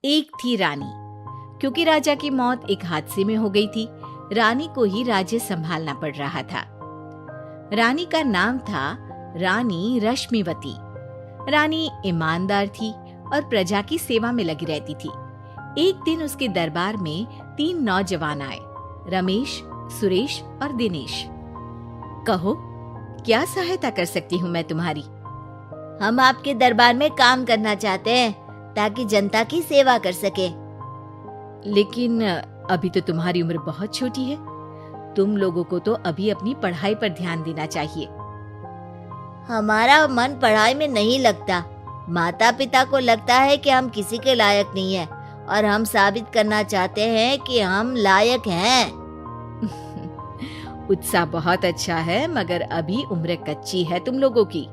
एक थी रानी। क्योंकि राजा की मौत एक हादसे में हो गई थी, रानी को ही राज्य संभालना पड़ रहा था। रानी का नाम था रानी रश्मिवती। रानी ईमानदार थी और प्रजा की सेवा में लगी रहती थी। एक दिन उसके दरबार में 3 नौजवान आए, रमेश, सुरेश और दिनेश। कहो, क्या सहायता कर सकती हूँ मैं तुम्हारी? हम आपके दरबार में काम करना चाहते हैं ताकि जनता की सेवा कर सके। लेकिन अभी तो तुम्हारी उम्र बहुत छोटी है। तुम लोगों को तो अभी अपनी पढ़ाई पर ध्यान देना चाहिए। हमारा मन पढ़ाई में नहीं लगता। माता पिता को लगता है कि हम किसी के लायक नहीं हैं और हम साबित करना चाहते हैं कि हम लायक हैं। उत्साह बहुत अच्छा है, मगर अभी उम्र कच्ची है तुम लोगों की।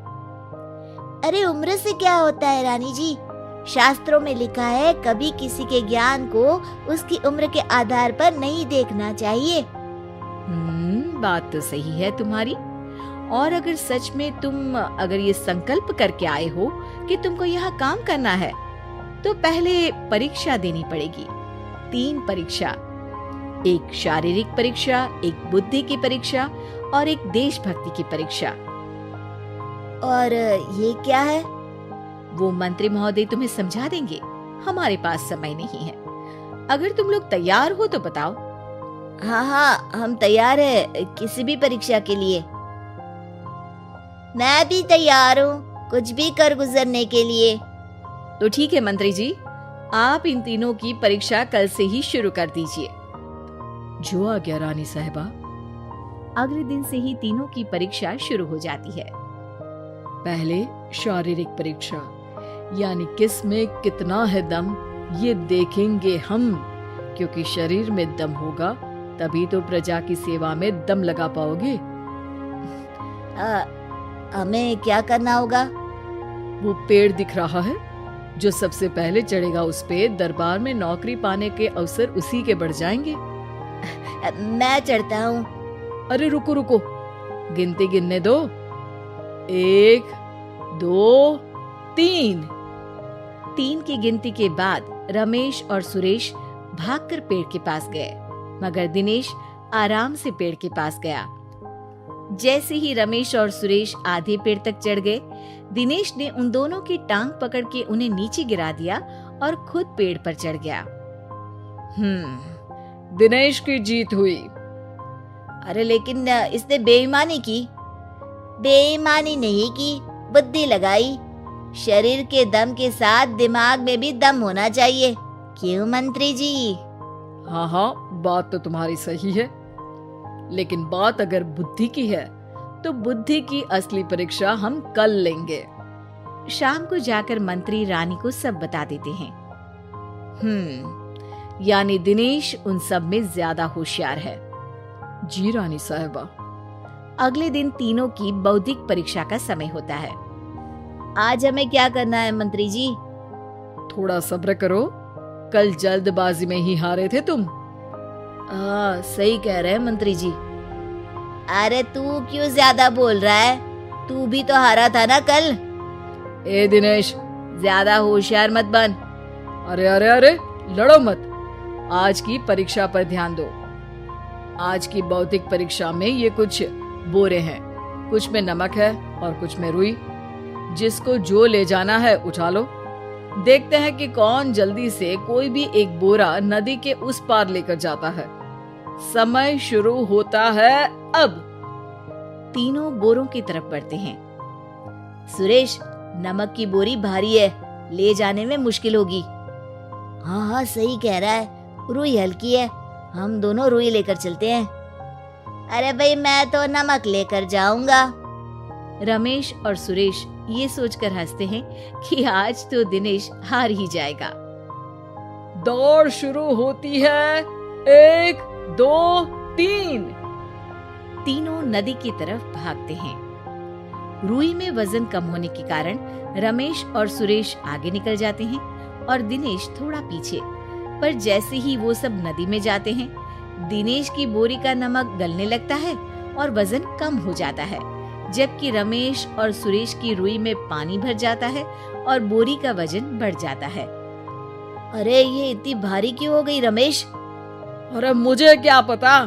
अरे उम्र से क्या होता है रानी जी? शास्त्रों में लिखा है कभी किसी के ज्ञान को उसकी उम्र के आधार पर नहीं देखना चाहिए। बात तो सही है तुम्हारी। और अगर सच में तुम अगर ये संकल्प करके आए हो कि तुमको यहाँ काम करना है, तो पहले परीक्षा देनी पड़ेगी। 3 परीक्षा, एक शारीरिक परीक्षा, एक बुद्धि की परीक्षा और एक देशभक्ति की परीक्षा। और ये क्या है? वो मंत्री महोदय तुम्हें समझा देंगे। हमारे पास समय नहीं है। अगर तुम लोग तैयार हो तो बताओ। हाँ, हम तैयार है किसी भी परीक्षा के लिए। मैं भी तैयार हूँ कुछ भी कर गुजरने के लिए। तो ठीक है मंत्री जी, आप इन तीनों की परीक्षा कल से ही शुरू कर दीजिए। जो आ गया रानी साहिबा। अगले दिन से ही तीनों की परीक्षा शुरू हो जाती है। पहले शारीरिक परीक्षा, यानी किस में कितना है दम, ये देखेंगे हम। क्योंकि शरीर में दम होगा तभी तो प्रजा की सेवा में दम लगा पाओगे। हमें क्या करना होगा? वो पेड़ दिख रहा है, जो सबसे पहले चढ़ेगा उस पे दरबार में नौकरी पाने के अवसर उसी के बढ़ जाएंगे। मैं चढ़ता हूँ। अरे रुको रुको, गिनती गिनने दो। 1, 2, 3। 3 की गिनती के बाद रमेश और सुरेश भागकर पेड़ के पास गए, मगर दिनेश आराम से पेड़ के पास गया। जैसे ही रमेश और सुरेश आधे पेड़ तक चढ़ गए, दिनेश ने उन दोनों की टांग पकड़ के उन्हें नीचे गिरा दिया और खुद पेड़ पर चढ़ गया। दिनेश की जीत हुई। अरे लेकिन इसने बेईमानी की। बेईमानी नहीं की, बुद्धि लगाई। शरीर के दम के साथ दिमाग में भी दम होना चाहिए। क्यों मंत्री जी? हाँ, बात तो तुम्हारी सही है। लेकिन बात अगर बुद्धि की है तो बुद्धि की असली परीक्षा हम कल लेंगे। शाम को जाकर मंत्री रानी को सब बता देते हैं। यानी दिनेश उन सब में ज्यादा होशियार है। जी रानी साहिबा। अगले दिन तीनों की बौद्धिक परीक्षा का समय होता है। आज हमें क्या करना है मंत्री जी? थोड़ा सब्र करो, कल जल्दबाजी में ही हारे थे तुम। सही कह रहे हैं मंत्री जी। अरे तू क्यों ज्यादा बोल रहा है? तू भी तो हारा था ना कल। ए दिनेश, ज्यादा होशियार मत बन। अरे लड़ो मत। आज की परीक्षा पर ध्यान दो। आज की बौद्धिक परीक्षा में ये कुछ बोरे हैं, कुछ में नमक है और कुछ में रुई। जिसको जो ले जाना है उठा लो। देखते हैं कि कौन जल्दी से कोई भी एक बोरा नदी के उस पार लेकर जाता है। समय शुरू होता है अब। तीनों बोरों की तरफ बढ़ते हैं। सुरेश, नमक की बोरी भारी है, ले जाने में मुश्किल होगी। हाँ, सही कह रहा है। रुई हल्की है, हम दोनों रुई लेकर चलते हैं। अरे भाई, मैं तो नमक लेकर जाऊंगा। रमेश और सुरेश ये सोचकर हंसते हैं कि आज तो दिनेश हार ही जाएगा। दौड़ शुरू होती है। 1, 2, 3। तीनों नदी की तरफ भागते हैं। रुई में वजन कम होने के कारण रमेश और सुरेश आगे निकल जाते हैं और दिनेश थोड़ा पीछे। पर जैसे ही वो सब नदी में जाते हैं, दिनेश की बोरी का नमक गलने लगता है और वजन कम हो जाता है, जबकि रमेश और सुरेश की रुई में पानी भर जाता है और बोरी का वजन बढ़ जाता है। अरे ये इतनी भारी क्यों हो गई रमेश? अरे मुझे क्या पता,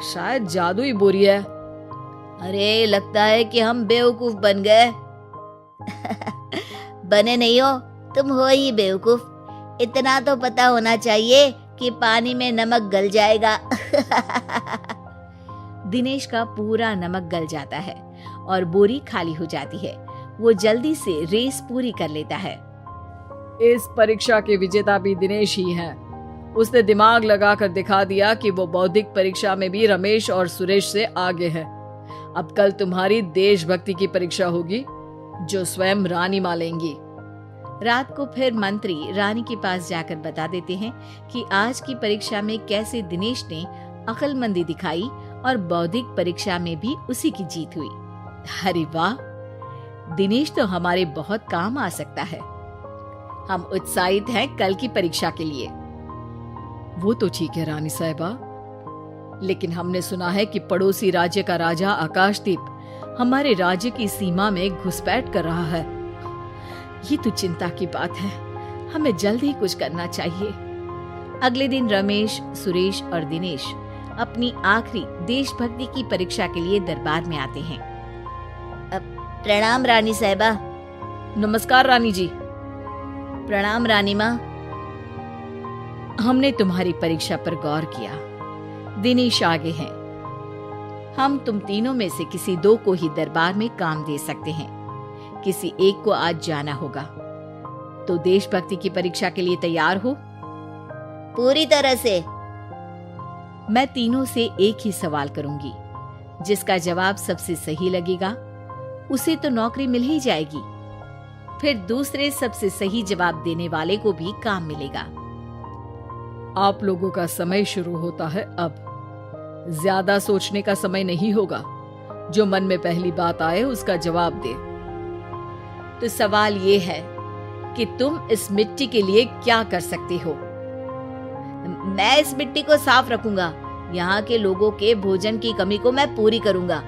शायद जादुई बोरी है। अरे लगता है कि हम बेवकूफ बन गए। बने नहीं हो, तुम हो ही बेवकूफ। इतना तो पता होना चाहिए कि पानी में नमक गल जाएगा। दिनेश का पूरा नमक गल जाता है और बोरी खाली हो जाती है। वो जल्दी से रेस पूरी कर लेता है। इस परीक्षा के विजेता भी दिनेश ही है। उसने दिमाग लगाकर दिखा दिया कि वो बौद्धिक परीक्षा में भी रमेश और सुरेश से आगे है। अब कल तुम्हारी देशभक्ति की परीक्षा होगी, जो स्वयं रानी मां लेंगी। रात को फिर मंत्री रानी के पास जाकर बता देते हैं कि आज की परीक्षा में कैसे दिनेश ने अक्लमंदी दिखाई और बौद्धिक परीक्षा में भी उसी की जीत हुई। अरे वाह, दिनेश तो हमारे बहुत काम आ सकता है। हम उत्साहित हैं कल की परीक्षा के लिए। वो तो ठीक है रानी साहिबा, लेकिन हमने सुना है कि पड़ोसी राज्य का राजा आकाशदीप हमारे राज्य की सीमा में घुसपैठ कर रहा है। ये तो चिंता की बात है, हमें जल्द ही कुछ करना चाहिए। अगले दिन रमेश, सुरेश और दिनेश अपनी आखिरी देशभक्ति की परीक्षा के लिए दरबार में आते हैं। प्रणाम रानी साहिबा। नमस्कार रानी जी। प्रणाम रानी माँ। हमने तुम्हारी परीक्षा पर गौर किया। दिनेश आगे हैं। हम तुम तीनों में से किसी दो को ही दरबार में काम दे सकते हैं। किसी एक को आज जाना होगा। तो देशभक्ति की परीक्षा के लिए तैयार हो? पूरी तरह से। मैं तीनों से एक ही सवाल करूंगी। जिसका जवाब सबसे सही लगेगा उसे तो नौकरी मिल ही जाएगी। फिर दूसरे सबसे सही जवाब देने वाले को भी काम मिलेगा। आप लोगों का समय शुरू होता है अब। ज्यादा सोचने का समय नहीं होगा। जो मन में पहली बात आए उसका जवाब दे। तो सवाल ये है कि तुम इस मिट्टी के लिए क्या कर सकते हो? मैं इस मिट्टी को साफ रखूंगा। यहाँ के लोगों के भोजन की कमी को मैं पूरी करूंगा।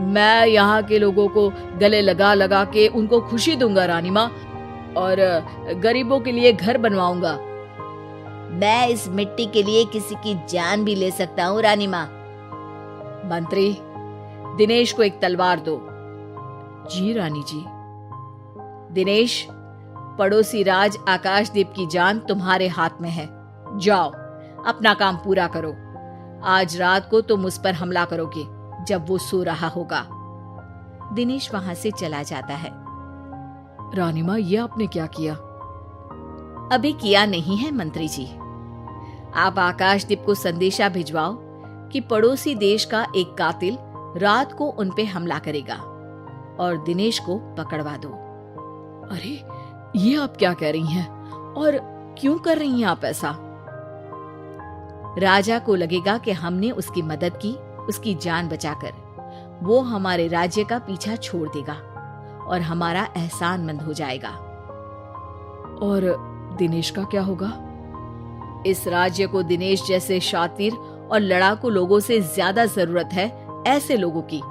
मैं यहाँ के लोगों को गले लगा लगा के उनको खुशी दूंगा रानी माँ, और गरीबों के लिए घर बनवाऊंगा। मैं इस मिट्टी के लिए किसी की जान भी ले सकता हूँ रानी माँ। मंत्री, दिनेश को एक तलवार दो। जी रानी जी। दिनेश, पड़ोसी राज आकाशदीप की जान तुम्हारे हाथ में है। जाओ, अपना काम पूरा करो। आज रात को तुम उस पर हमला करोगे जब वो सो रहा होगा। दिनेश वहां से चला जाता है। रानी माँ, ये आपने क्या किया? अभी किया नहीं है मंत्री जी। आप आकाशदीप को संदेशा भिजवाओ कि पड़ोसी देश का एक कातिल रात को उन पे हमला करेगा और दिनेश को पकड़वा दो। अरे ये आप क्या कह रही हैं? और क्यों कर रही हैं आप ऐसा? राजा को लगेगा कि हमने उसकी मदद की, उसकी जान बचाकर। वो हमारे राज्य का पीछा छोड़ देगा और हमारा एहसानमंद हो जाएगा। और दिनेश का क्या होगा? इस राज्य को दिनेश जैसे शातिर और लड़ाकू लोगों से ज्यादा जरूरत है ऐसे लोगों की,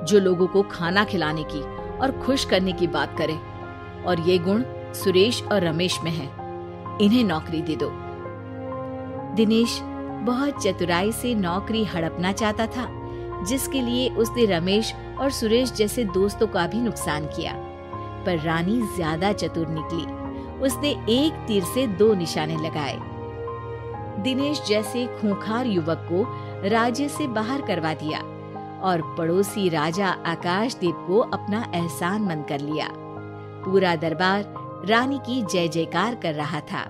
जो लोगों को खाना खिलाने की और खुश करने की बात करे। और ये गुण सुरेश और रमेश में है। इन्हें नौकरी दे दो। दिनेश बहुत चतुराई से नौकरी हड़पना चाहता था, जिसके लिए उसने रमेश और सुरेश जैसे दोस्तों का भी नुकसान किया। पर रानी ज्यादा चतुर निकली। उसने एक तीर से दो निशाने लगाए। दिनेश जैसे खूंखार युवक को राज्य से बाहर करवा दिया और पड़ोसी राजा आकाशदीप को अपना एहसानमंद कर लिया। पूरा दरबार रानी की जय जयकार कर रहा था।